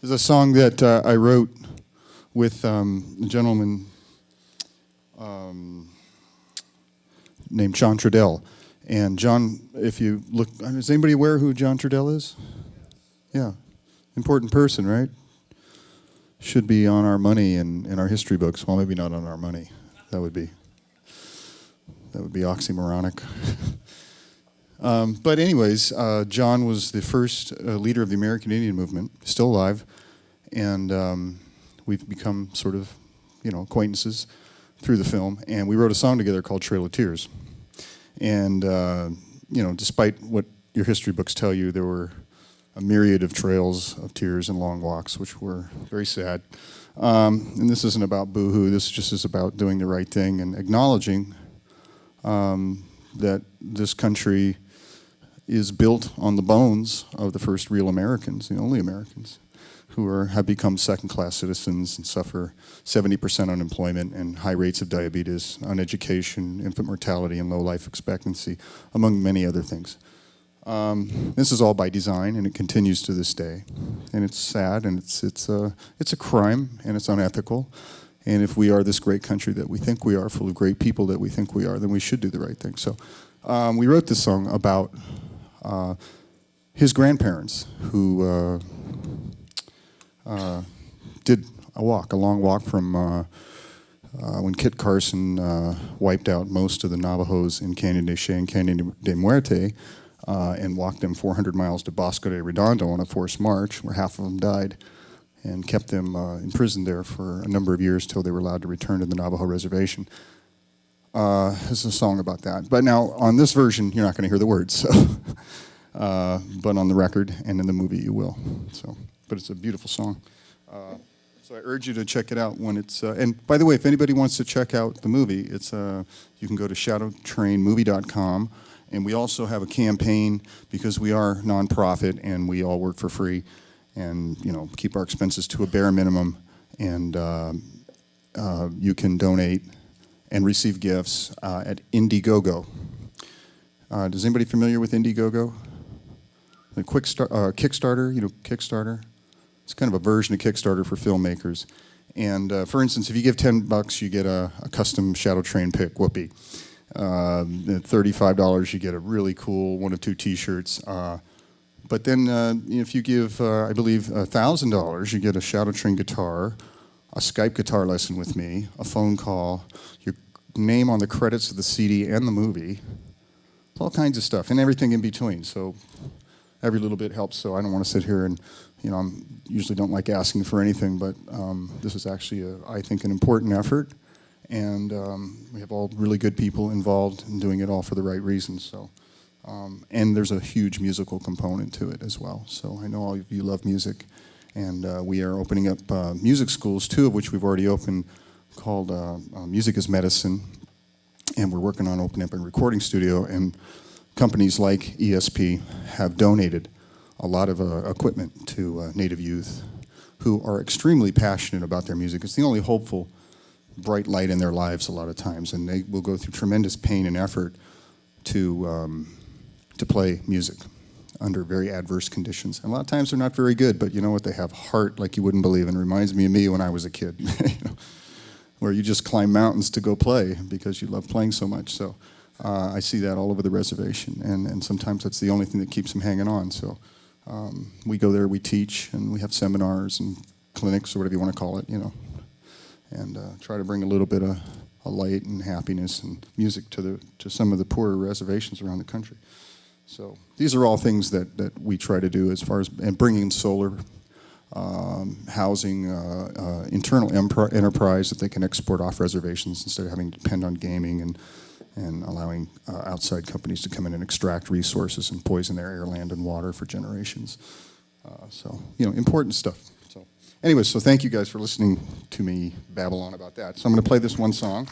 There's a song that I wrote with a gentleman named John Trudell. And John, if you look, is anybody aware who John Trudell is? Yeah, important person, right? Should be on our money and in our history books. Well, maybe not on our money. That would be oxymoronic. But anyways, John was the first leader of the American Indian movement, still alive, and we've become sort of, acquaintances through the film. And we wrote a song together called Trail of Tears. And despite what your history books tell you, there were a myriad of trails of tears and long walks, which were very sad. And this isn't about boohoo. This just is about doing the right thing and acknowledging that this country is built on the bones of the first real Americans, the only Americans, who have become second-class citizens and suffer 70% unemployment and high rates of diabetes, uneducation, infant mortality, and low life expectancy, among many other things. This is all by design, and it continues to this day. And it's sad, and it's a crime, and it's unethical. And if we are this great country that we think we are, full of great people that we think we are, then we should do the right thing. So we wrote this song about his grandparents who did a long walk from when Kit Carson wiped out most of the Navajos in Canyon de Che and Canyon de Muerte and walked them 400 miles to Bosco de Redondo on a forced march where half of them died and kept them imprisoned there for a number of years till they were allowed to return to the Navajo reservation. This is a song about that. But now, on this version, you're not going to hear the words, so but on the record and in the movie you will. So, but it's a beautiful song. So I urge you to check it out when it's... and by the way, if anybody wants to check out the movie, it's you can go to shadowtrainmovie.com, and we also have a campaign because we are nonprofit and we all work for free and keep our expenses to a bare minimum, and you can donate and receive gifts at Indiegogo. Is anybody familiar with Indiegogo? The Kickstarter, Kickstarter? It's kind of a version of Kickstarter for filmmakers. And for instance, if you give $10, you get a custom Shadow Train pick, whoopee. At $35, you get a really cool 1 of 2 T-shirts. But then if you give, I believe, $1,000, you get a Shadow Train guitar, a Skype guitar lesson with me, a phone call, your name on the credits of the CD and the movie, all kinds of stuff, and everything in between. So every little bit helps, so I don't want to sit here and, I usually don't like asking for anything, but this is actually, I think, an important effort, and we have all really good people involved in doing it all for the right reasons. So, and there's a huge musical component to it as well. So I know all of you love music, and we are opening up music schools, 2 of which we've already opened, called Music is Medicine, and we're working on opening up a recording studio, and companies like ESP have donated a lot of equipment to Native youth who are extremely passionate about their music. It's the only hopeful, bright light in their lives a lot of times, and they will go through tremendous pain and effort to play music under very adverse conditions. And a lot of times they're not very good, but you know what? They have heart like you wouldn't believe, and it reminds me of me when I was a kid, where you just climb mountains to go play because you love playing so much. So I see that all over the reservation, and sometimes that's the only thing that keeps them hanging on. So we go there, we teach, and we have seminars and clinics, or whatever you want to call it, and try to bring a little bit of a light and happiness and music to some of the poorer reservations around the country. So these are all things that we try to do as far as, and bringing in solar, housing, internal enterprise that they can export off reservations instead of having to depend on gaming, and allowing outside companies to come in and extract resources and poison their air, land, and water for generations. So, important stuff. So, anyways, so thank you guys for listening to me babble on about that. So I'm going to play this one song.